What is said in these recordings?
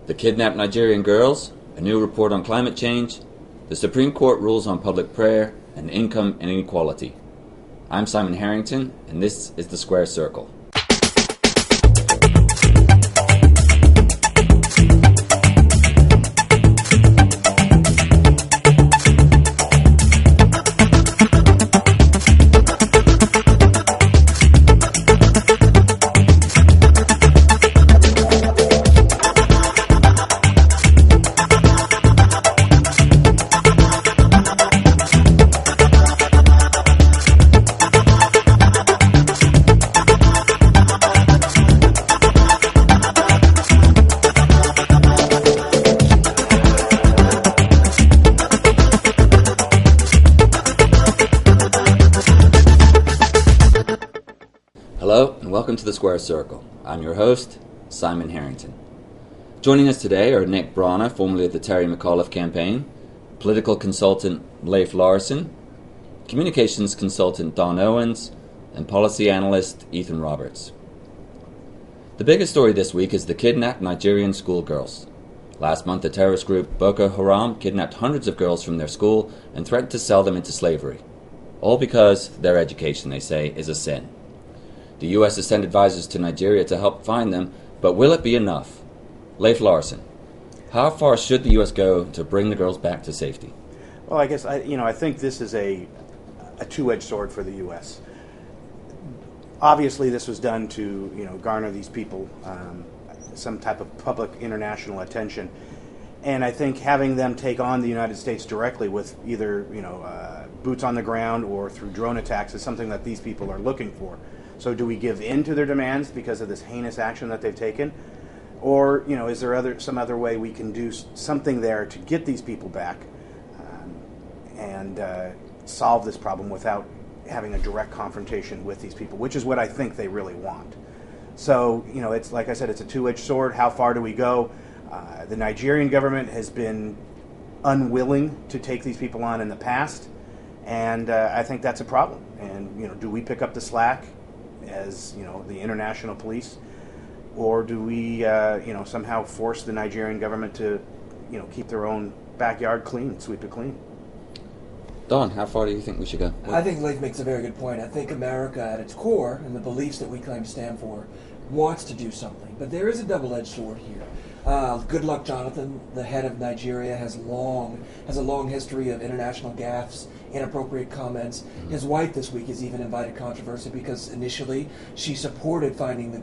The kidnapped Nigerian girls, a new report on climate change, the Supreme Court rules on public prayer, and income inequality. I'm Simon Harrington, and this is The Square Circle. Hello, and welcome to The Square Circle. I'm your host, Simon Harrington. Joining us today are Nick Brana, formerly of the Terry McAuliffe campaign, political consultant Leif Larson, communications consultant Don Owens, and policy analyst Ethan Roberts. The biggest story this week is the kidnapped Nigerian schoolgirls. Last month, the terrorist group Boko Haram kidnapped hundreds of girls from their school and threatened to sell them into slavery. All because their education, they say, is a sin. The U.S. has sent advisors to Nigeria to help find them, but will it be enough? Leif Larson, how far should the U.S. go to bring the girls back to safety? Well, I guess I think this is a two-edged sword for the U.S. Obviously, this was done to garner these people some type of public international attention, and I think having them take on the United States directly with either boots on the ground or through drone attacks is something that these people are looking for. So do we give in to their demands because of this heinous action that they've taken? Or, is there some other way we can do something there to get these people back and solve this problem without having a direct confrontation with these people, which is what I think they really want. So, it's like I said, it's a two-edged sword. How far do we go? The Nigerian government has been unwilling to take these people on in the past, and I think that's a problem. And, do we pick up the slack as the international police, or do we somehow force the Nigerian government to keep their own backyard clean, sweep it clean? Don, how far do you think we should go? I think Leif makes a very good point. I think America at its core, and the beliefs that we claim to stand for, wants to do something, but there is a double-edged sword here. Good luck, Jonathan, the head of Nigeria, has a long history of international gaffes, inappropriate comments. His wife this week has even invited controversy because initially she supported finding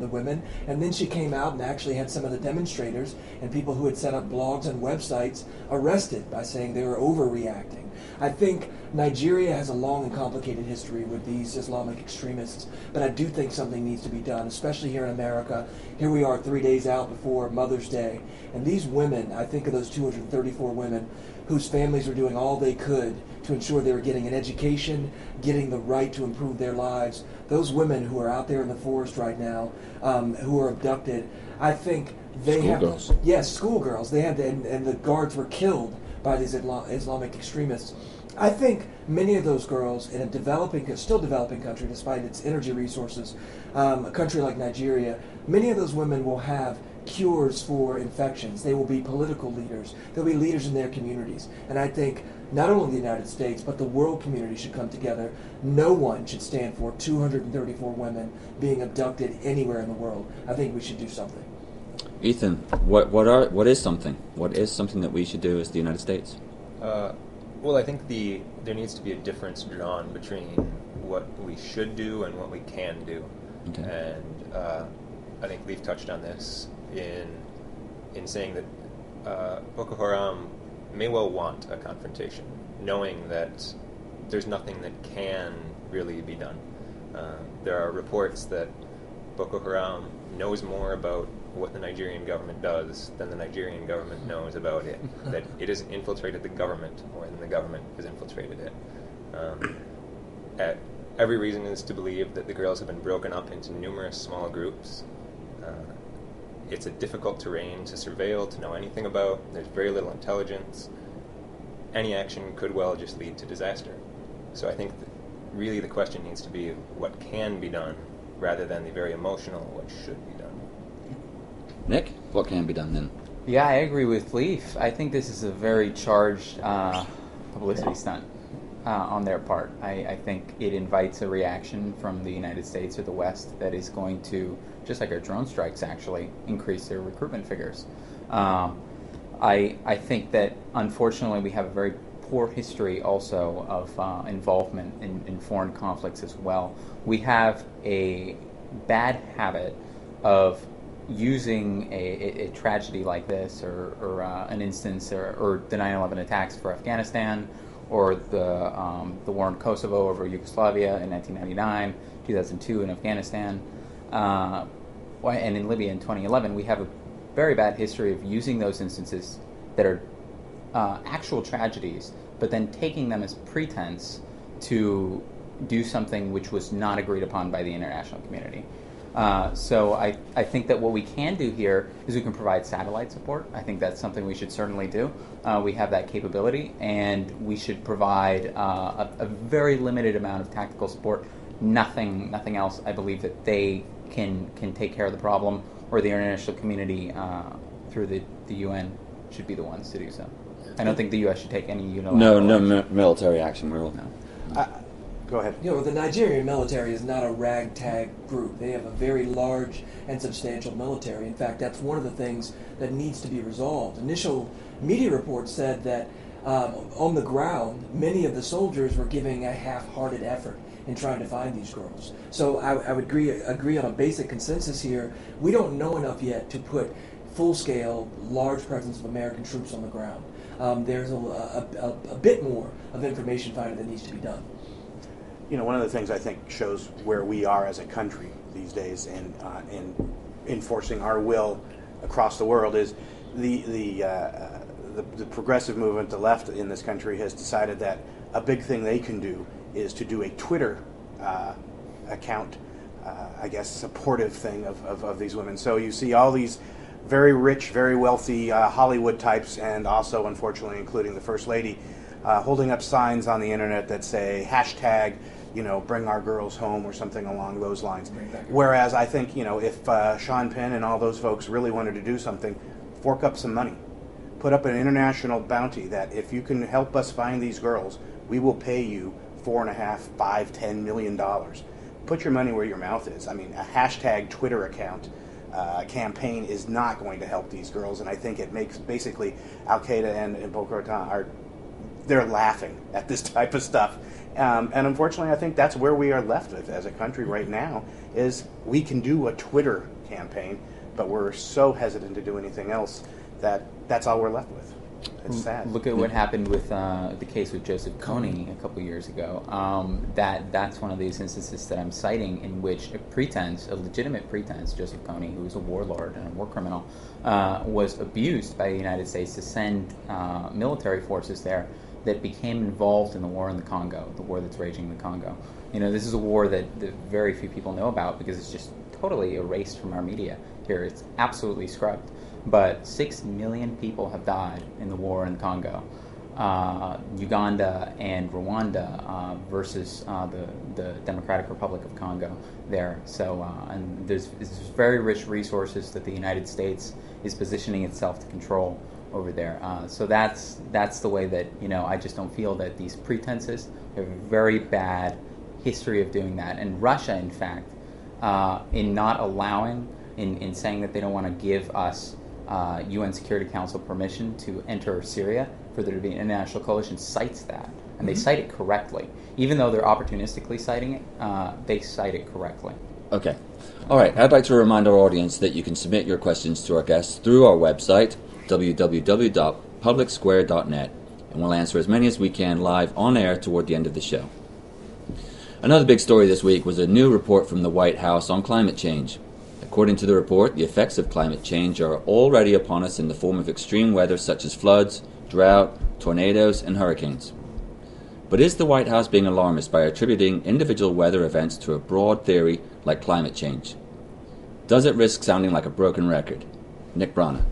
the women, and then she came out and actually had some of the demonstrators and people who had set up blogs and websites arrested by saying they were overreacting. I think Nigeria has a long and complicated history with these Islamic extremists, but I do think something needs to be done, especially here in America. Here we are 3 days out before Mother's Day, and these women, I think of those 234 women whose families were doing all they could to ensure they were getting an education, getting the right to improve their lives. Those women who are out there in the forest right now, who are abducted, I think they schoolgirls. Yes, schoolgirls. They had, and the guards were killed by these Islamic extremists. I think many of those girls in a still developing country, despite its energy resources, a country like Nigeria, many of those women will have cures for infections. They will be political leaders. They'll be leaders in their communities. And I think not only the United States, but the world community should come together. No one should stand for 234 women being abducted anywhere in the world. I think we should do something. Ethan, what is something? What is something that we should do as the United States? Well, I think there needs to be a difference drawn between what we should do and what we can do. Okay. And I think Leif touched on this in saying that Boko Haram may well want a confrontation, knowing that there's nothing that can really be done. There are reports that Boko Haram knows more about what the Nigerian government does than the Nigerian government knows about it, that it has infiltrated the government more than the government has infiltrated it. Every reason is to believe that the girls have been broken up into numerous small groups. It's a difficult terrain to surveil, to know anything about. There's very little intelligence. Any action could well just lead to disaster. So I think that really the question needs to be what can be done rather than the very emotional what should be done. Nick, what can be done then? Yeah, I agree with Leaf. I think this is a very charged publicity stunt on their part. I think it invites a reaction from the United States or the West that is going to, just like our drone strikes actually, increase their recruitment figures. I think that unfortunately we have a very poor history also of involvement in foreign conflicts as well. We have a bad habit of using a tragedy like this or an instance or the 9/11 attacks for Afghanistan or the war in Kosovo over Yugoslavia in 1999, 2002 in Afghanistan, and in Libya in 2011, we have a very bad history of using those instances that are actual tragedies, but then taking them as pretense to do something which was not agreed upon by the international community. So I think that what we can do here is we can provide satellite support. I think that's something we should certainly do. We have that capability, and we should provide a very limited amount of tactical support. Nothing else. I believe that they can take care of the problem, or the international community through the UN should be the ones to do so. I don't think the U.S. should take any unilateral military action. No. Go ahead. The Nigerian military is not a ragtag group. They have a very large and substantial military. In fact, that's one of the things that needs to be resolved. Initial media reports said that on the ground, many of the soldiers were giving a half-hearted effort in trying to find these girls. So I would agree on a basic consensus here. We don't know enough yet to put full-scale, large presence of American troops on the ground. There's a bit more of information finding that needs to be done. One of the things I think shows where we are as a country these days in enforcing our will across the world is the progressive movement, the left in this country, has decided that a big thing they can do is to do a Twitter account, I guess, supportive thing of these women. So you see all these very rich, very wealthy Hollywood types, and also, unfortunately, including the First Lady, holding up signs on the internet that say hashtag, bring our girls home or something along those lines. Whereas I think, if Sean Penn and all those folks really wanted to do something, fork up some money. Put up an international bounty that if you can help us find these girls, we will pay you $4.5, $5, $10 million. Put your money where your mouth is. I mean, a hashtag Twitter account campaign is not going to help these girls, and I think it makes basically Al-Qaeda and Boko Haram they're laughing at this type of stuff. And unfortunately, I think that's where we are left with as a country right now, is we can do a Twitter campaign, but we're so hesitant to do anything else that that's all we're left with. It's sad. Look at what happened with the case with Joseph Kony a couple years ago. That's one of these instances that I'm citing in which a legitimate pretense, Joseph Kony, who was a warlord and a war criminal, was abused by the United States to send military forces there that became involved in the war in the Congo, the war that's raging in the Congo. This is a war that very few people know about because it's just totally erased from our media here. It's absolutely scrubbed. But 6 million people have died in the war in Congo. Uganda and Rwanda versus the Democratic Republic of Congo there. So, and there's very rich resources that the United States is positioning itself to control over there. So that's the way that, I just don't feel that these pretenses have a very bad history of doing that. And Russia, in fact, in not allowing, in saying that they don't want to give us UN Security Council permission to enter Syria for there to be an international coalition, cites that. And they cite it correctly. Even though they're opportunistically citing it, they cite it correctly. Okay. All right. I'd like to remind our audience that you can submit your questions to our guests through our website, www.publicsquare.net, and we'll answer as many as we can live on air toward the end of the show. Another big story this week was a new report from the White House on climate change. According to the report, the effects of climate change are already upon us in the form of extreme weather such as floods, drought, tornadoes, and hurricanes. But is the White House being alarmist by attributing individual weather events to a broad theory like climate change? Does it risk sounding like a broken record? Nick Brana.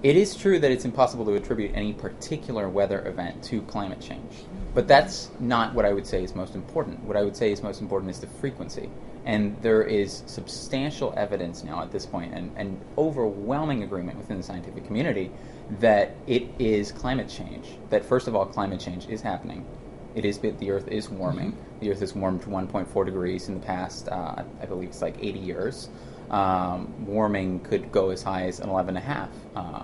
It is true that it's impossible to attribute any particular weather event to climate change. But that's not what I would say is most important. What I would say is most important is the frequency. And there is substantial evidence now at this point, and overwhelming agreement within the scientific community, that it is climate change. That first of all, climate change is happening. The Earth is warming. Mm-hmm. The Earth has warmed 1.4 degrees in the past, I believe it's like 80 years. Warming could go as high as an 11.5,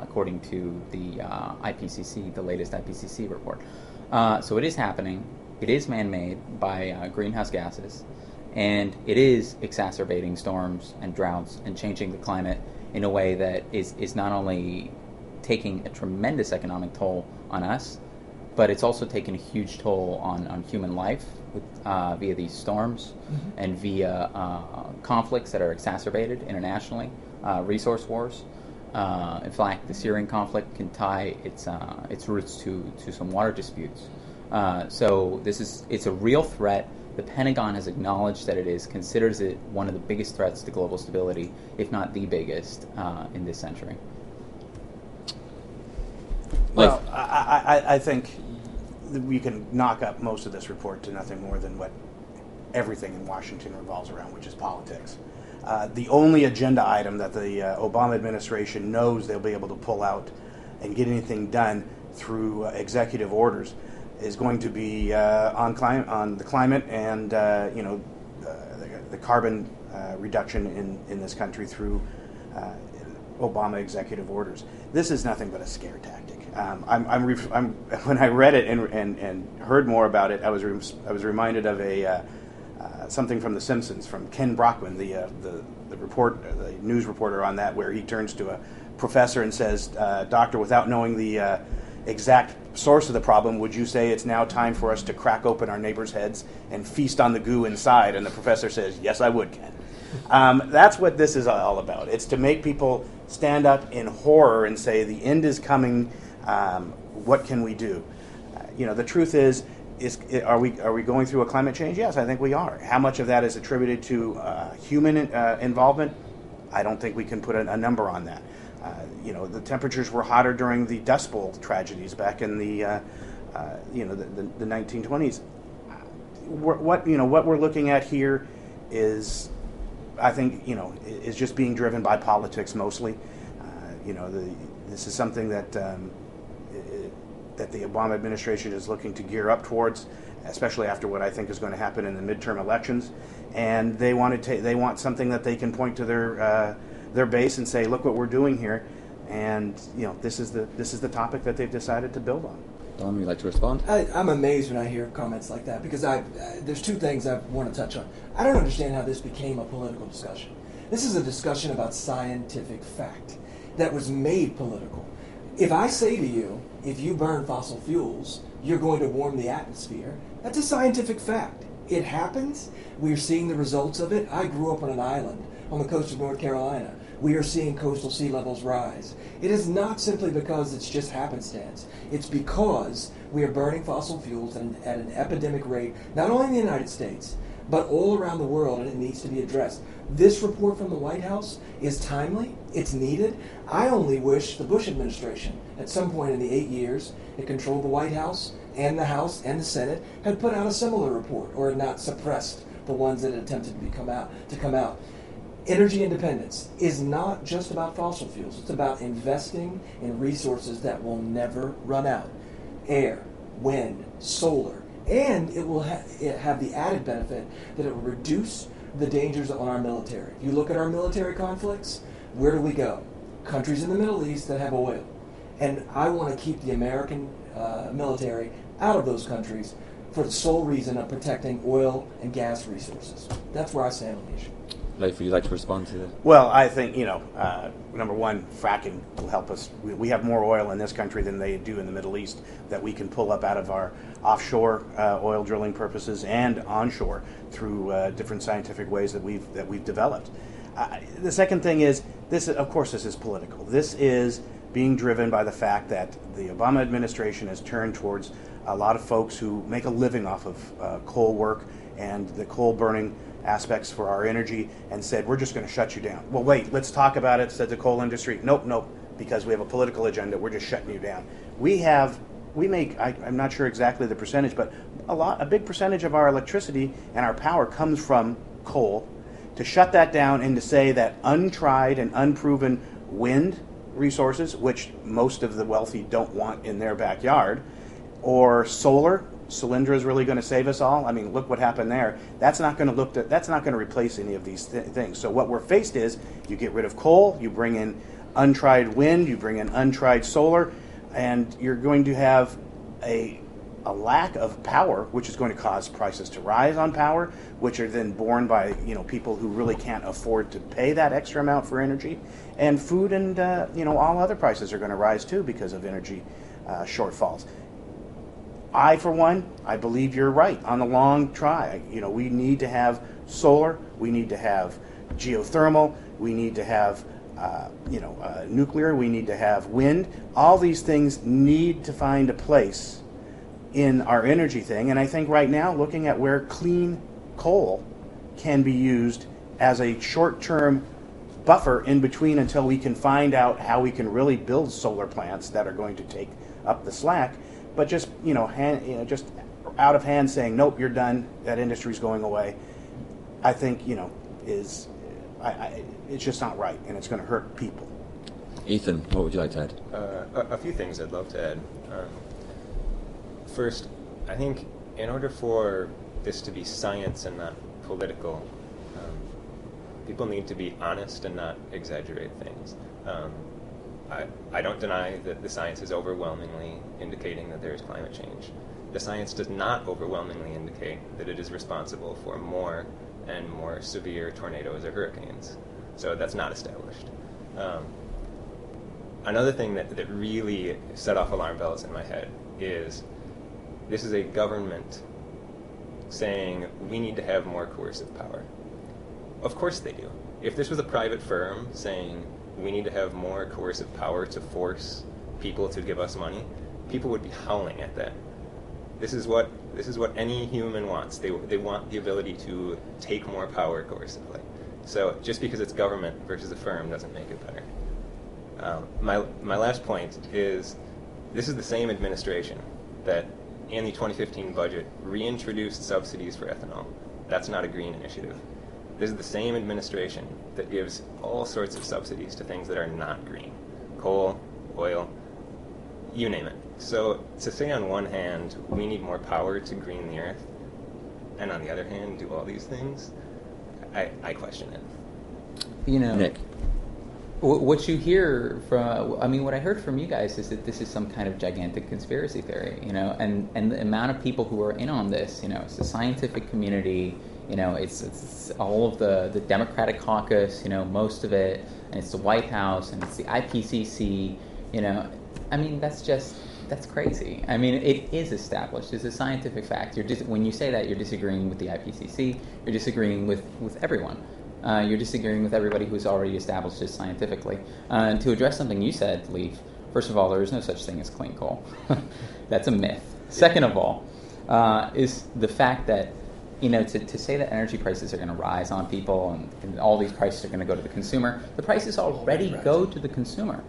according to the IPCC, the latest IPCC report. So it is happening. It is man-made by greenhouse gases, and it is exacerbating storms and droughts and changing the climate in a way that is not only taking a tremendous economic toll on us, but it's also taken a huge toll on human life via these storms and via conflicts that are exacerbated internationally, resource wars. In fact, the Syrian conflict can tie its roots to some water disputes. So it's a real threat. The Pentagon has acknowledged that it is, considers it one of the biggest threats to global stability, if not the biggest, in this century. Well, I think we can knock up most of this report to nothing more than what everything in Washington revolves around, which is politics. The only agenda item that the Obama administration knows they'll be able to pull out and get anything done through executive orders is going to be on the climate and the carbon reduction in this country through Obama executive orders. This is nothing but a scare tactic. When I read it and heard more about it, I was reminded of something from The Simpsons, from Ken Brockman, the news reporter on that, where he turns to a professor and says, "Doctor, without knowing the exact source of the problem, would you say it's now time for us to crack open our neighbors' heads and feast on the goo inside?" And the professor says, "Yes, I would, Ken." That's what this is all about. It's to make people stand up in horror and say, the end is coming. What can we do? The truth is are we going through a climate change? Yes, I think we are. How much of that is attributed to human involvement? I don't think we can put a number on that. The temperatures were hotter during the Dust Bowl tragedies back in the 1920s. What we're looking at here is, I think, is just being driven by politics mostly. This is something that the Obama administration is looking to gear up towards, especially after what I think is going to happen in the midterm elections. And they want something that they can point to their base and say, look what we're doing here. And this is the topic that they've decided to build on. Don, would you like to respond? I'm amazed when I hear comments like that, because there's two things I want to touch on. I don't understand how this became a political discussion. This is a discussion about scientific fact that was made political. If I say to you, if you burn fossil fuels, you're going to warm the atmosphere, that's a scientific fact. It happens. We're seeing the results of it. I grew up on an island on the coast of North Carolina. We are seeing coastal sea levels rise. It is not simply because it's just happenstance. It's because we are burning fossil fuels at an epidemic rate, not only in the United States, but all around the world, and it needs to be addressed. This report from the White House is timely. It's needed. I only wish the Bush administration, at some point in the 8 years it controlled the White House and the House and the Senate, had put out a similar report, or had not suppressed the ones that had attempted to come out. Energy independence is not just about fossil fuels. It's about investing in resources that will never run out. Air, wind, solar. And it will have the added benefit that it will reduce the dangers on our military. If you look at our military conflicts, where do we go? Countries in the Middle East that have oil. And I want to keep the American military out of those countries for the sole reason of protecting oil and gas resources. That's where I stand on the issue. Leif, would you like to respond to that? Well, I think, number one, fracking will help us. We have more oil in this country than they do in the Middle East that we can pull up out of our offshore oil drilling purposes and onshore through different scientific ways that we've developed. The second thing is, this is political. This is being driven by the fact that the Obama administration has turned towards a lot of folks who make a living off of coal work and the coal burning aspects for our energy, and said, we're just going to shut you down. Well, wait, let's talk about it, said the coal industry. Nope, because we have a political agenda, we're just shutting you down. We make, I'm not sure exactly the percentage, but a big percentage of our electricity and our power comes from coal, to shut that down and to say that untried and unproven wind resources, which most of the wealthy don't want in their backyard, or solar, Solyndra is really going to save us all. I mean, look what happened there. That's not going to replace any of these things. So what we're faced is, you get rid of coal, you bring in untried wind, you bring in untried solar, and you're going to have a lack of power, which is going to cause prices to rise on power, which are then borne by people who really can't afford to pay that extra amount for energy, and food and all other prices are going to rise too because of energy shortfalls. I, for one, I believe you're right on the long try. We need to have solar, we need to have geothermal, we need to have nuclear, we need to have wind. All these things need to find a place in our energy thing, and I think right now, looking at where clean coal can be used as a short-term buffer in between until we can find out how we can really build solar plants that are going to take up the slack, but just just out of hand saying nope, you're done, that industry's going away, I think it's just not right, and it's going to hurt people. Ethan, what would you like to add? A few things I'd love to add. First, I think in order for this to be science and not political, people need to be honest and not exaggerate things. I don't deny that the science is overwhelmingly indicating that there is climate change. The science does not overwhelmingly indicate that it is responsible for more and more severe tornadoes or hurricanes. So that's not established. Another thing that really set off alarm bells in my head is this is a government saying we need to have more coercive power. Of course they do. If this was a private firm saying we need to have more coercive power to force people to give us money, people would be howling at that. This is what any human wants. They want the ability to take more power coercively. So just because it's government versus a firm doesn't make it better. My last point is this is the same administration that in the 2015 budget reintroduced subsidies for ethanol. That's not a green initiative. This is the same administration that gives all sorts of subsidies to things that are not green. Coal, oil, you name it. So to say on one hand, we need more power to green the earth, and on the other hand, do all these things, I question it. Nick. What you hear from, what I heard from you guys is that this is some kind of gigantic conspiracy theory, and the amount of people who are in on this, it's the scientific community, it's all of the Democratic caucus, most of it, and it's the White House, and it's the IPCC, that's crazy. It is established. It's a scientific fact. When you say that, you're disagreeing with the IPCC, you're disagreeing with everyone. You're disagreeing with everybody who's already established this scientifically. And to address something you said, Leaf, first of all, there is no such thing as clean coal. That's a myth. Second of all, is the fact that, to say that energy prices are going to rise on people and all these prices are going to go to the consumer, the prices already go to the consumer.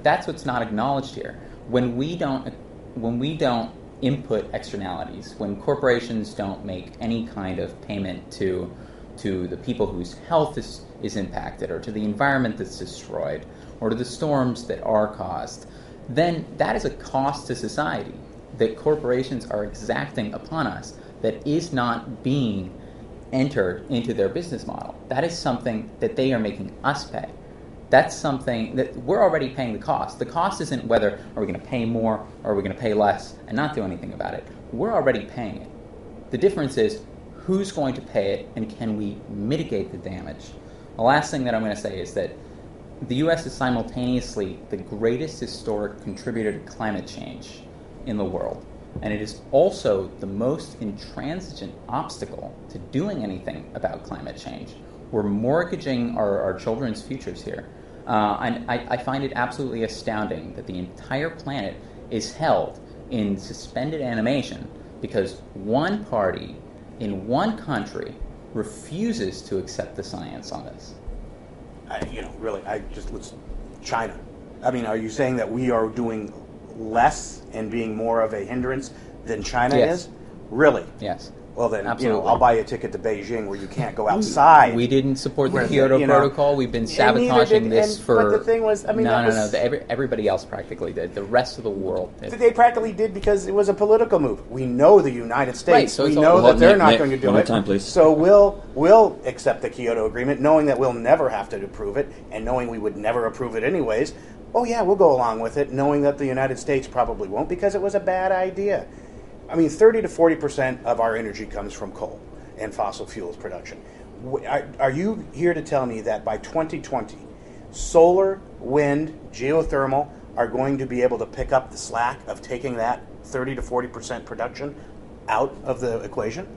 That's what's not acknowledged here. When we don't input externalities, when corporations don't make any kind of payment to the people whose health is impacted, or to the environment that's destroyed, or to the storms that are caused, then that is a cost to society that corporations are exacting upon us that is not being entered into their business model. That is something that they are making us pay. That's something that we're already paying the cost. The cost isn't whether are we going to pay more or are we going to pay less and not do anything about it. We're already paying it. The difference is who's going to pay it, and can we mitigate the damage? The last thing that I'm going to say is that the U.S. is simultaneously the greatest historic contributor to climate change in the world, and it is also the most intransigent obstacle to doing anything about climate change. We're mortgaging our children's futures here. I find it absolutely astounding that the entire planet is held in suspended animation because one party in one country refuses to accept the science on this. Let's China. Are you saying that we are doing less and being more of a hindrance than China Yes. is? Really? Yes. well then, Absolutely. I'll buy you a ticket to Beijing where you can't go outside. We didn't support the Right. Kyoto Protocol. We've been And neither sabotaging did- this and- for. But the thing was, I mean, that was, Everybody else practically did. The rest of the world. they practically did because it was a political move. We know the United States. Right, so we it's all- know Hold that on, they're Nick, not Nick, going to do one more it. time, please. So we'll accept the Kyoto Agreement, knowing that we'll never have to approve it, and knowing we would never approve it anyways. Oh yeah, we'll go along with it, knowing that the United States probably won't because it was a bad idea. I mean, 30 to 40% of our energy comes from coal and fossil fuels production. Are you here to tell me that by 2020, solar, wind, geothermal are going to be able to pick up the slack of taking that 30 to 40% production out of the equation?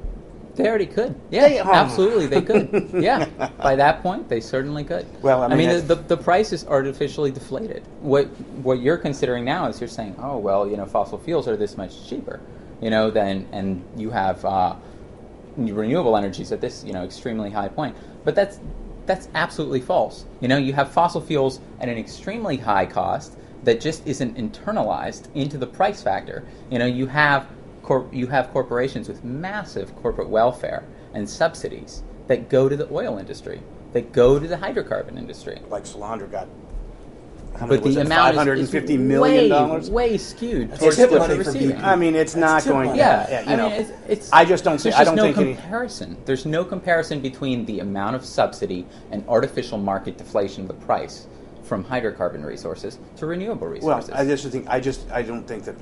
They already could. Yeah, They- absolutely, they could. Yeah, by that point, they certainly could. Well, I mean, the price is artificially deflated. What you're considering now is you're saying, oh well, fossil fuels are this much cheaper, and you have renewable energies at this extremely high point. But that's absolutely false. You have fossil fuels at an extremely high cost that just isn't internalized into the price factor. You have corporations with massive corporate welfare and subsidies that go to the oil industry, that go to the hydrocarbon industry. Like Solandra got, how But many was the it, amount $550 is million? way skewed That's towards tip the money for receiving. BP. I mean, it's not That's tip going. money. Yeah, you know. it's. I just don't see. There's I just don't no think any. comparison. There's no comparison between the amount of subsidy and artificial market deflation of the price from hydrocarbon resources to renewable Well, resources. I don't think that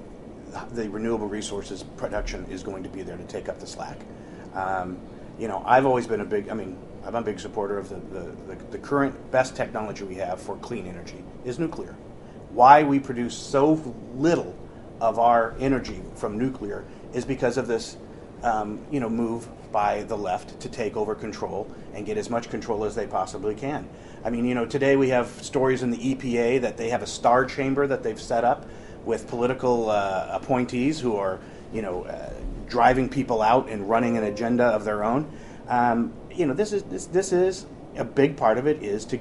the renewable resources production is going to be there to take up the slack. I've always been I'm a big supporter of the current best technology we have for clean energy is nuclear. Why we produce so little of our energy from nuclear is because of this, move by the left to take over control and get as much control as they possibly can. I mean, today we have stories in the EPA that they have a star chamber that they've set up with political appointees who are, driving people out and running an agenda of their own. This is a big part of it is to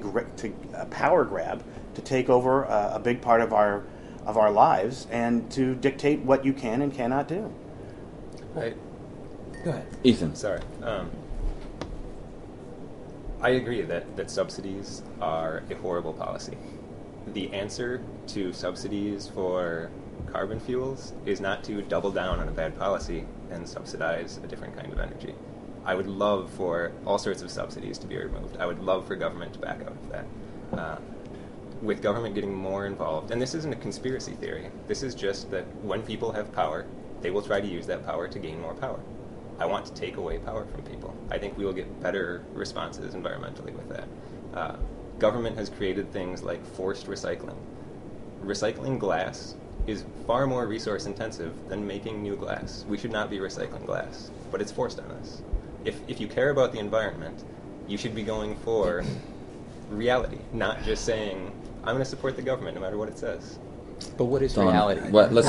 power grab, to take over a big part of our lives and to dictate what you can and cannot do. I, Go ahead. Ethan. Sorry. I agree that subsidies are a horrible policy. The answer to subsidies for carbon fuels is not to double down on a bad policy and subsidize a different kind of energy. I would love for all sorts of subsidies to be removed. I would love for government to back out of that. With government getting more involved, and this isn't a conspiracy theory, this is just that when people have power, they will try to use that power to gain more power. I want to take away power from people. I think we will get better responses environmentally with that. Government has created things like forced recycling. Recycling glass is far more resource intensive than making new glass. We should not be recycling glass, but it's forced on us. If you care about the environment, you should be going for reality, not just saying, I'm going to support the government no matter what it says. But what is Don, reality? let's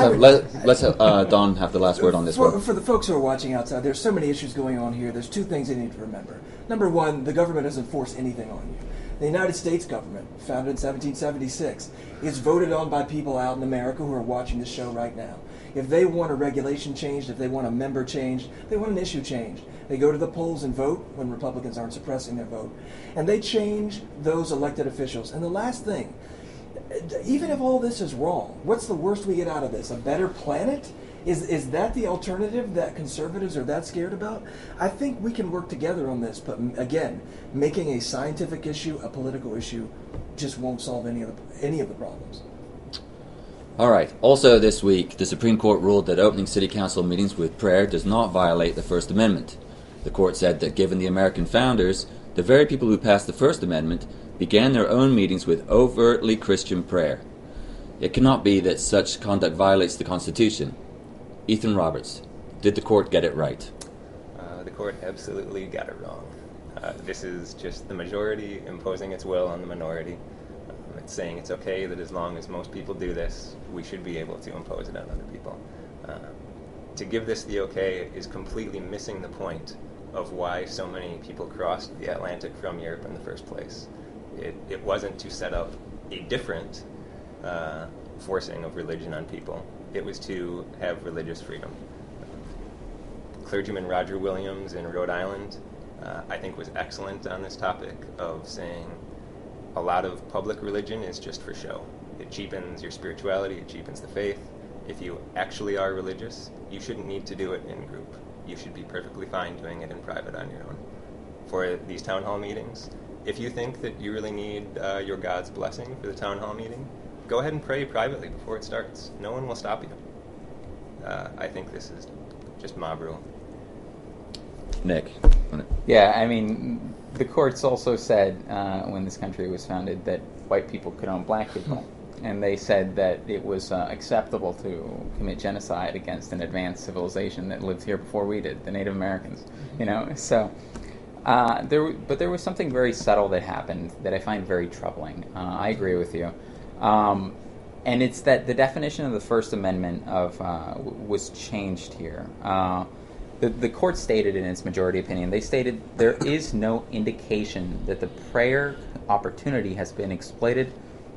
have Don have the last word on this one. For the folks who are watching outside, there's so many issues going on here. There's two things they need to remember. Number one, the government doesn't force anything on you. The United States government, founded in 1776, is voted on by people out in America who are watching this show right now. If they want a regulation changed, if they want a member changed, they want an issue changed, they go to the polls and vote when Republicans aren't suppressing their vote. And they change those elected officials. And the last thing, even if all this is wrong, what's the worst we get out of this? A better planet? Is that the alternative that conservatives are that scared about? I think we can work together on this, but again, making a scientific issue a political issue just won't solve any of the problems. All right. Also this week, the Supreme Court ruled that opening city council meetings with prayer does not violate the First Amendment. The court said that given the American founders, the very people who passed the First Amendment began their own meetings with overtly Christian prayer. It cannot be that such conduct violates the Constitution. Ethan Roberts, did the court get it right? The court absolutely got it wrong. This is just the majority imposing its will on the minority. It's saying it's okay that as long as most people do this, we should be able to impose it on other people. To give this the okay is completely missing the point of why so many people crossed the Atlantic from Europe in the first place. It wasn't to set up a different forcing of religion on people. It was to have religious freedom. Clergyman Roger Williams in Rhode Island, I think, was excellent on this topic of saying a lot of public religion is just for show. It cheapens your spirituality, it cheapens the faith. If you actually are religious, you shouldn't need to do it in group. You should be perfectly fine doing it in private on your own. For these town hall meetings, if you think that you really need your God's blessing for the town hall meeting, go ahead and pray privately before it starts. No one will stop you. I think this is just mob rule. Nick. Yeah, I mean, the courts also said when this country was founded that white people could own black people. And they said that it was acceptable to commit genocide against an advanced civilization that lived here before we did, the Native Americans. You know, so there was something very subtle that happened that I find very troubling. I agree with you, and it's that the definition of the First Amendment was changed here. The court stated in its majority opinion, they stated there is no indication that the prayer opportunity has been exploited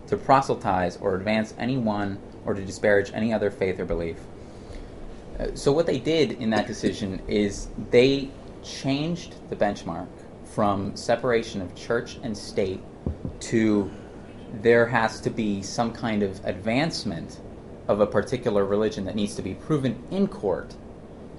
to proselytize or advance anyone or to disparage any other faith or belief. So what they did in that decision is they changed the benchmark from separation of church and state to there has to be some kind of advancement of a particular religion that needs to be proven in court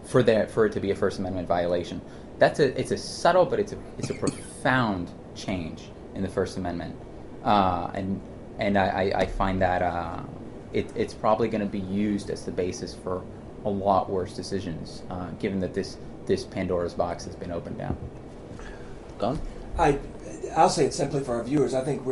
for it to be a First Amendment violation. It's a subtle, but it's a profound change in the First Amendment, and I find that it's probably going to be used as the basis for a lot worse decisions, given that this Pandora's box has been opened down. Don? I'll say it simply for our viewers. I think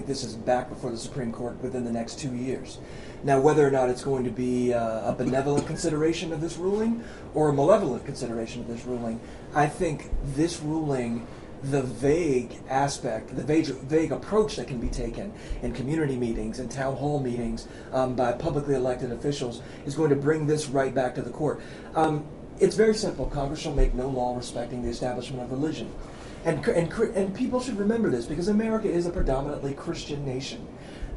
this is back before the Supreme Court within the next 2 years. Now, whether or not it's going to be a benevolent consideration of this ruling or a malevolent consideration of this ruling, I think this ruling, the vague aspect, the vague approach that can be taken in community meetings and town hall meetings by publicly elected officials is going to bring this right back to the court. It's very simple. Congress shall make no law respecting the establishment of religion. And people should remember this because America is a predominantly Christian nation.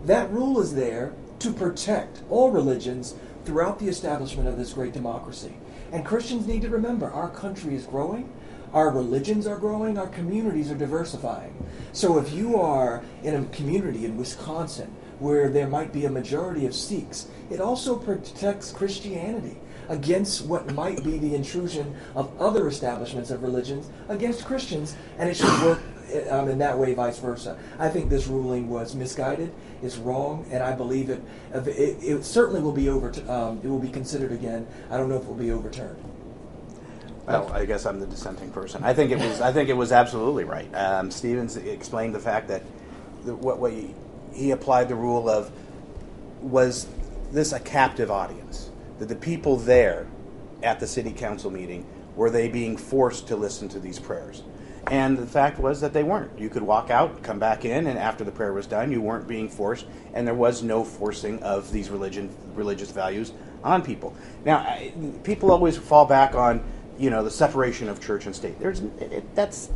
That rule is there to protect all religions throughout the establishment of this great democracy. And Christians need to remember our country is growing, our religions are growing, our communities are diversifying. So if you are in a community in Wisconsin where there might be a majority of Sikhs, it also protects Christianity against what might be the intrusion of other establishments of religions against Christians, and it should work in that way, vice versa. I think this ruling was misguided, it's wrong, and I believe it certainly will be it will be considered again. I don't know if it will be overturned. Well, I guess I'm the dissenting person. I think it was absolutely right. Stevens explained the fact that he applied the rule of, was this a captive audience? That the people there at the city council meeting, were they being forced to listen to these prayers? And the fact was that they weren't. You could walk out, come back in, and after the prayer was done, you weren't being forced, and there was no forcing of these religious values on people. Now, people always fall back on, the separation of church and state. That's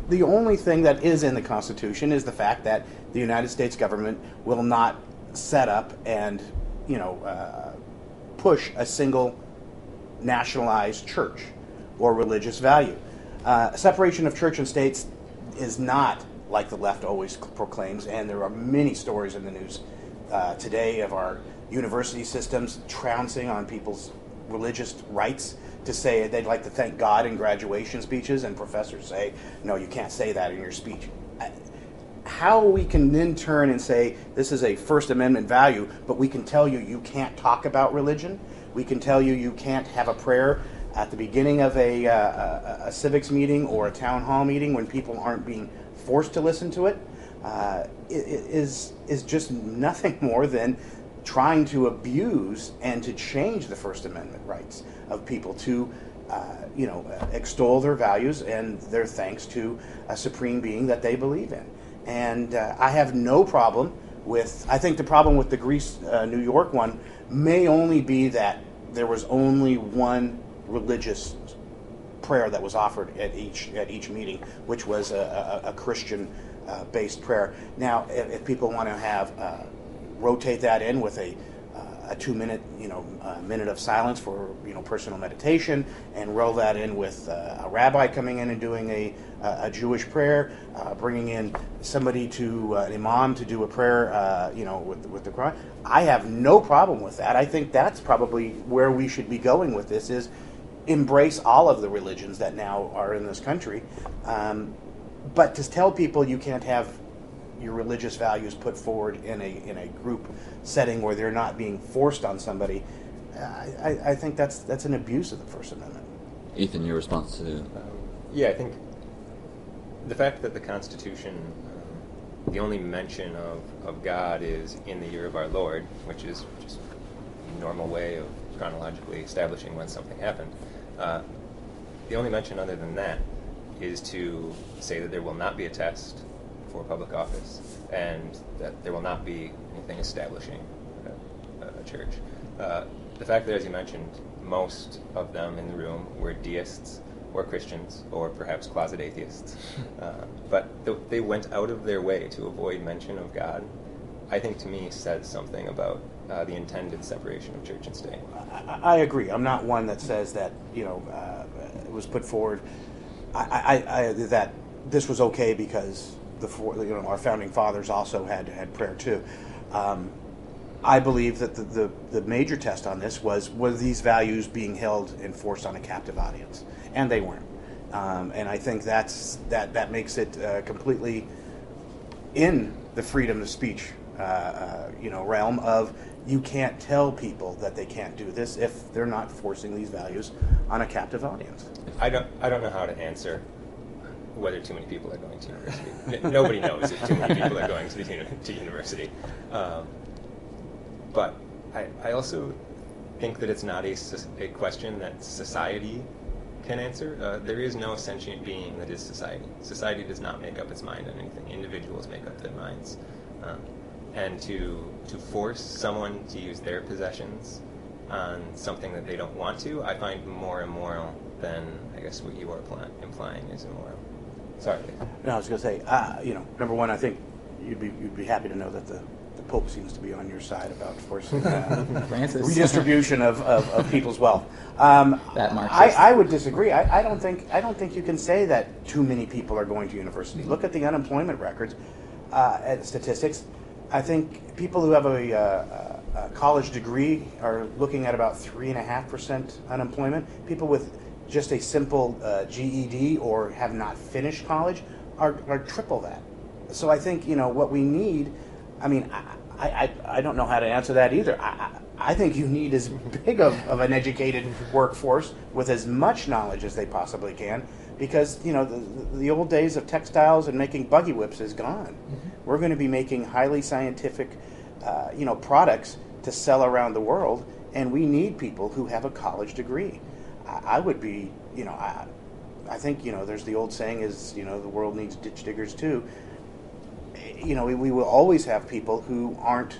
the only thing that is in the Constitution is the fact that the United States government will not set up and, push a single nationalized church or religious value. Separation of church and states is not like the left always proclaims, and there are many stories in the news today of our university systems trouncing on people's religious rights to say they'd like to thank God in graduation speeches, and professors say, no, you can't say that in your speech. How we can then turn and say this is a First Amendment value, but we can tell you can't talk about religion. We can tell you can't have a prayer at the beginning of a civics meeting or a town hall meeting when people aren't being forced to listen to it. Is just nothing more than trying to abuse and to change the First Amendment rights of people to extol their values and their thanks to a supreme being that they believe in. And I have no problem with, I think the problem with the Greece, New York one may only be that there was only one religious prayer that was offered at each meeting, which was a Christian based prayer. Now, if people want to have rotate that in with a a 2-minute, minute of silence for, personal meditation, and roll that in with a rabbi coming in and doing a Jewish prayer, bringing in somebody an imam to do a prayer, with the Quran. I have no problem with that. I think that's probably where we should be going with this, is embrace all of the religions that now are in this country. But to tell people you can't have your religious values put forward in a group setting where they're not being forced on somebody, I think that's an abuse of the First Amendment. Ethan, your response to... I think the fact that the Constitution, the only mention of God is in the year of our Lord, which is just a normal way of chronologically establishing when something happened, the only mention other than that is to say that there will not be a test for public office, and that there will not be anything establishing a church. The fact that, as you mentioned, most of them in the room were deists or Christians or perhaps closet atheists, but they went out of their way to avoid mention of God, I think to me says something about the intended separation of church and state. I agree. I'm not one that says that it was put forward that this was okay because our founding fathers also had prayer too. I believe that the major test on this was, were these values being held and forced on a captive audience, and they weren't. And I think that makes it completely in the freedom of speech realm of, you can't tell people that they can't do this if they're not forcing these values on a captive audience. I don't know how to answer whether too many people are going to university. Nobody knows if too many people are going to university. But I also think that it's not a question that society can answer. There is no sentient being that is society. Society does not make up its mind on anything. Individuals make up their minds. And to force someone to use their possessions on something that they don't want to, I find more immoral than, I guess, what you are implying is immoral. Sorry. No, I was going to say, number one, I think you'd be happy to know that the Pope seems to be on your side about forcing redistribution of people's wealth. That Marxist. I would disagree. I don't think you can say that too many people are going to university. Look at the unemployment records and statistics. I think people who have a college degree are looking at about 3.5% unemployment. People with just a simple GED or have not finished college are triple that. So I think what we need. I mean, I don't know how to answer that either. I think you need as big of an educated workforce with as much knowledge as they possibly can, because the old days of textiles and making buggy whips is gone. Mm-hmm. We're going to be making highly scientific, products to sell around the world, and we need people who have a college degree. I would be, I think there's the old saying is the world needs ditch diggers too. We will always have people who aren't.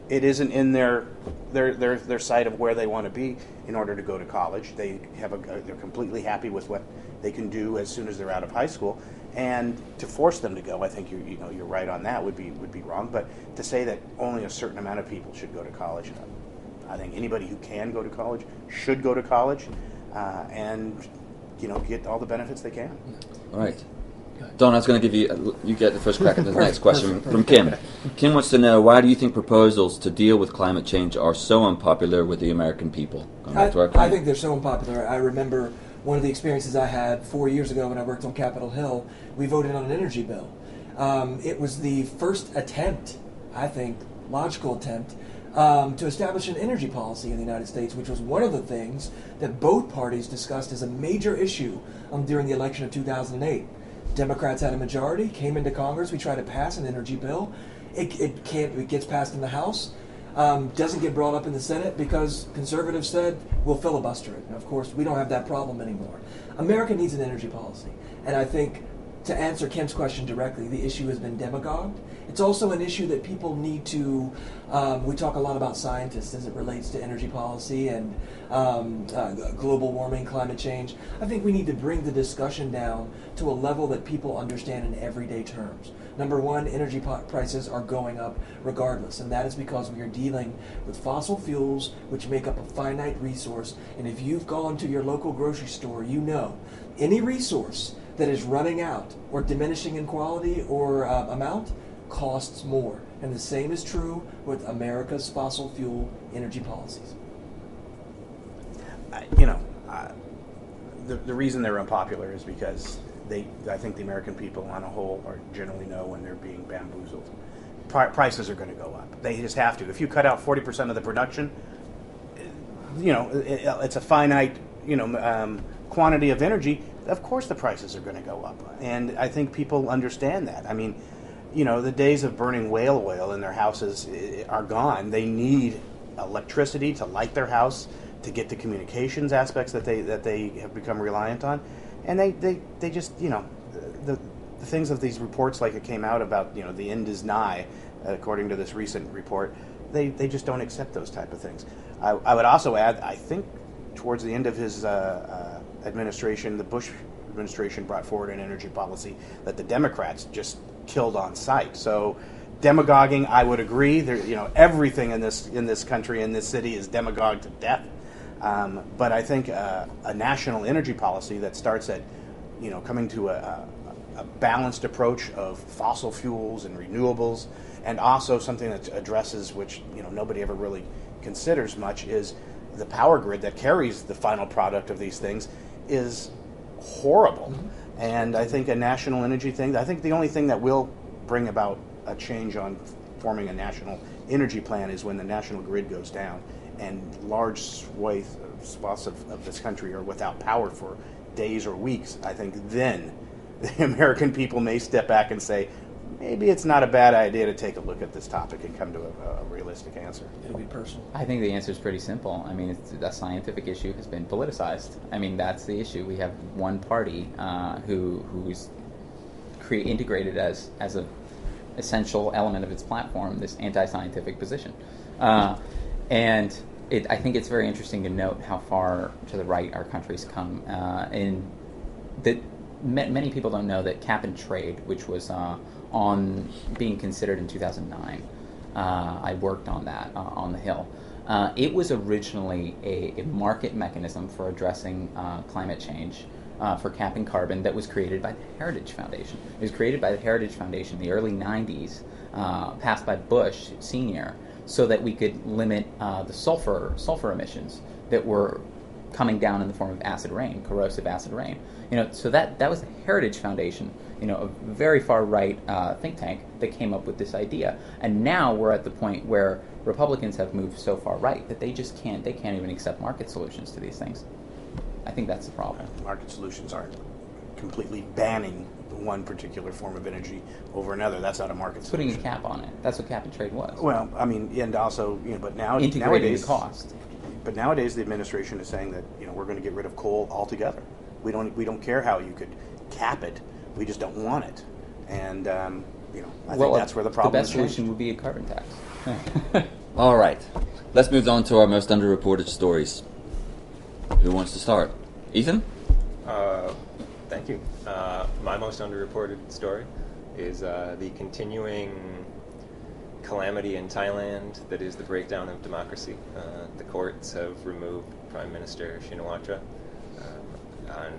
It isn't in their sight of where they want to be in order to go to college. They're completely happy with what they can do as soon as they're out of high school, and to force them to go, I think you're right on that would be wrong. But to say that only a certain amount of people should go to college, I think anybody who can go to college should go to college, and get all the benefits they can. All right. Don, I was going to give you get the first crack at the next question from Kim. Kim wants to know, why do you think proposals to deal with climate change are so unpopular with the American people? I think they're so unpopular. I remember one of the experiences I had 4 years ago when I worked on Capitol Hill. We voted on an energy bill. It was the first attempt, I think, logical attempt, to establish an energy policy in the United States, which was one of the things that both parties discussed as a major issue during the election of 2008. Democrats had a majority, came into Congress, we tried to pass an energy bill. It gets passed in the House, doesn't get brought up in the Senate because conservatives said, we'll filibuster it. And of course, we don't have that problem anymore. America needs an energy policy. And I think, to answer Kim's question directly, the issue has been demagogued. It's also an issue that people need to, we talk a lot about scientists as it relates to energy policy and global warming, climate change. I think we need to bring the discussion down to a level that people understand in everyday terms. Number one, energy prices are going up regardless, and that is because we are dealing with fossil fuels, which make up a finite resource. And if you've gone to your local grocery store, you know any resource that is running out or diminishing in quality or amount costs more. And the same is true with America's fossil fuel energy policies. The reason they're unpopular is because I think the American people on a whole are generally know when they're being bamboozled. Prices are going to go up. They just have to. If you cut out 40% of the production, it's a finite, quantity of energy. Of course the prices are going to go up. And I think people understand that. I mean, the days of burning whale oil in their houses are gone. They need electricity to light their house, to get the communications aspects that they have become reliant on. And they just, the things of these reports, like it came out about, the end is nigh, according to this recent report, they just don't accept those type of things. I would also add, I think towards the end of his administration, the Bush administration brought forward an energy policy that the Democrats just killed on sight. So demagoguing, I would agree. Everything in this country, in this city, is demagogued to death. But I think a national energy policy that starts at, coming to a balanced approach of fossil fuels and renewables, and also something that addresses, which nobody ever really considers much, is the power grid that carries the final product of these things is horrible. Mm-hmm. And I think a national energy thing, I think the only thing that will bring about a change on forming a national energy plan is when the national grid goes down and large swaths of this country are without power for days or weeks. I think then the American people may step back and say, maybe it's not a bad idea to take a look at this topic and come to a realistic answer. It'll be personal. I think the answer is pretty simple. I mean, the scientific issue has been politicized. I mean, that's the issue. We have one party who's integrated as a essential element of its platform this anti-scientific position. And I think it's very interesting to note how far to the right our country's come. And that many people don't know that cap and trade, which was on being considered in 2009, I worked on that on the Hill. It was originally a market mechanism for addressing climate change, for capping carbon, that was created by the Heritage Foundation. It was created by the Heritage Foundation in the early 90s, passed by Bush Sr., so that we could limit the sulfur emissions that were coming down in the form of acid rain, corrosive acid rain. So that was the Heritage Foundation, a very far right think tank that came up with this idea. And now we're at the point where Republicans have moved so far right that they can't even accept market solutions to these things. I think that's the problem. Market solutions aren't completely banning one particular form of energy over another. That's not a market solution. Putting a cap on it. That's what cap and trade was. Well, I mean, and also, but integrating nowadays, the cost. But nowadays, the administration is saying that we're going to get rid of coal altogether. We don't care how you could cap it. We just don't want it. And I think that's where the problem is. The best solution would be a carbon tax. All right, let's move on to our most underreported stories. Who wants to start? Ethan? Thank you. My most underreported story is the continuing calamity in Thailand that is the breakdown of democracy. The courts have removed Prime Minister Shinawatra on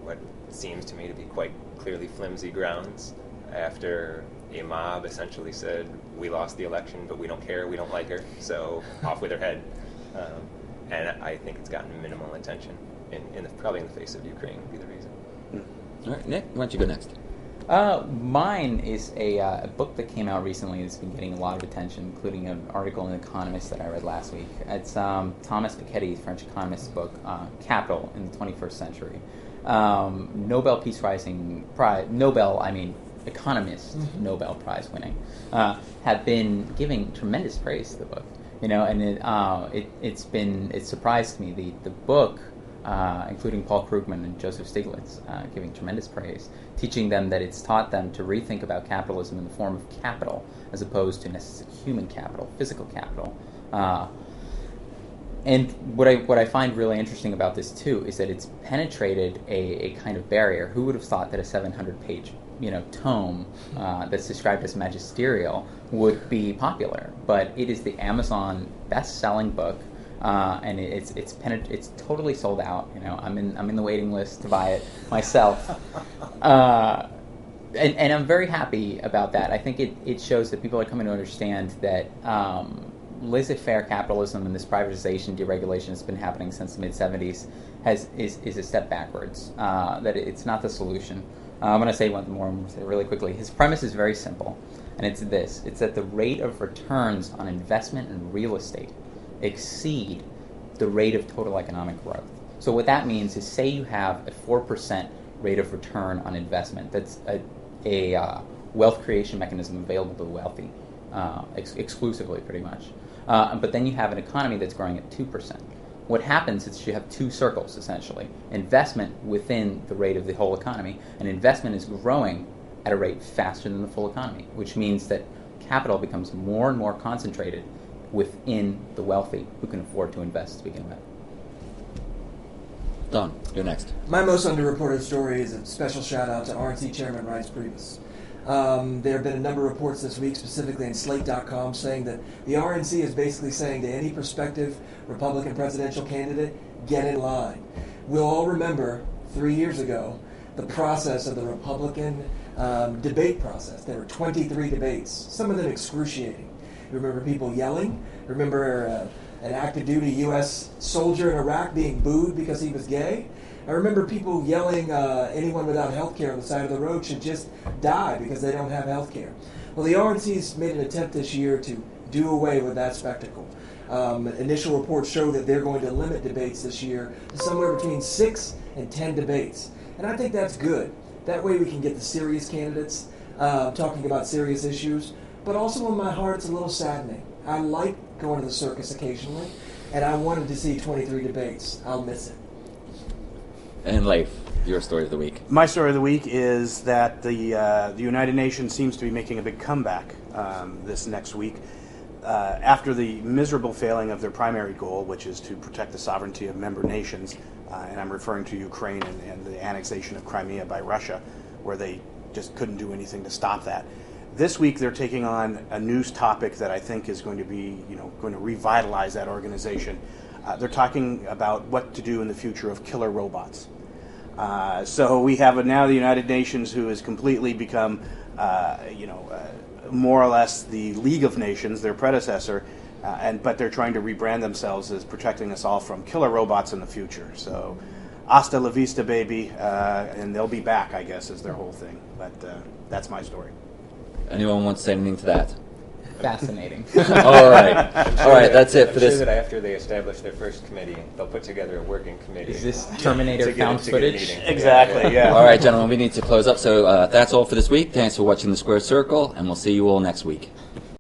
what seems to me to be quite clearly flimsy grounds, after a mob essentially said, we lost the election, but we don't care, we don't like her, so off with her head. And I think it's gotten minimal attention, probably in the face of Ukraine would be the reason. All right, Nick, why don't you go next? Mine is a book that came out recently that's been getting a lot of attention, including an article in The Economist that I read last week. It's Thomas Piketty's French economist's book, Capital in the 21st Century. Nobel Peace Prize, economist Nobel Prize winning, have been giving tremendous praise to the book. And it surprised me. The book, including Paul Krugman and Joseph Stiglitz, giving tremendous praise, teaching them that it's taught them to rethink about capitalism in the form of capital as opposed to necessarily human capital, physical capital. And what I find really interesting about this too is that it's penetrated a kind of barrier. Who would have thought that a 700-page tome that's described as magisterial would be popular, but it is the Amazon best-selling book, and it's totally sold out. I'm in the waiting list to buy it myself, and I'm very happy about that. I think it shows that people are coming to understand that laissez-faire capitalism and this privatization, deregulation that's been happening since the mid-'70s is a step backwards. That it's not the solution. I'm going to say one more really quickly. His premise is very simple, and it's this. It's that the rate of returns on investment in real estate exceed the rate of total economic growth. So what that means is, say you have a 4% rate of return on investment. That's a wealth creation mechanism available to the wealthy, exclusively, pretty much. But then you have an economy that's growing at 2%. What happens is you have two circles, essentially. Investment within the rate of the whole economy, and investment is growing at a rate faster than the full economy, which means that capital becomes more and more concentrated within the wealthy who can afford to invest to begin with. Don, you're next. My most underreported story is a special shout-out to RNC Chairman Reince Priebus. There have been a number of reports this week, specifically in Slate.com, saying that the RNC is basically saying to any prospective Republican presidential candidate, get in line. We'll all remember 3 years ago the process of the Republican debate process. There were 23 debates, some of them excruciating. You remember people yelling? Remember an active duty U.S. soldier in Iraq being booed because he was gay? I remember people yelling, anyone without health care on the side of the road should just die because they don't have health care. Well, the RNC's made an attempt this year to do away with that spectacle. Initial reports show that they're going to limit debates this year to somewhere between 6 and 10 debates. And I think that's good. That way we can get the serious candidates talking about serious issues. But also in my heart, it's a little saddening. I like going to the circus occasionally, and I wanted to see 23 debates. I'll miss it. And Leif, your story of the week. My story of the week is that the United Nations seems to be making a big comeback this next week. After the miserable failing of their primary goal, which is to protect the sovereignty of member nations, and I'm referring to Ukraine and the annexation of Crimea by Russia, where they just couldn't do anything to stop that. This week they're taking on a news topic that I think is going to be, going to revitalize that organization. They're talking about what to do in the future of killer robots. So we have now the United Nations, who has completely become, more or less the League of Nations, their predecessor, but they're trying to rebrand themselves as protecting us all from killer robots in the future. So, hasta la vista, baby, and they'll be back, I guess, is their whole thing. But that's my story. Anyone want to say anything to that? Fascinating. All right, that's it for this. I'm sure that after they establish their first committee, they'll put together a working committee. Is this Terminator found footage? Exactly, yeah. All right, gentlemen, we need to close up. So that's all for this week. Thanks for watching The Square Circle, and we'll see you all next week.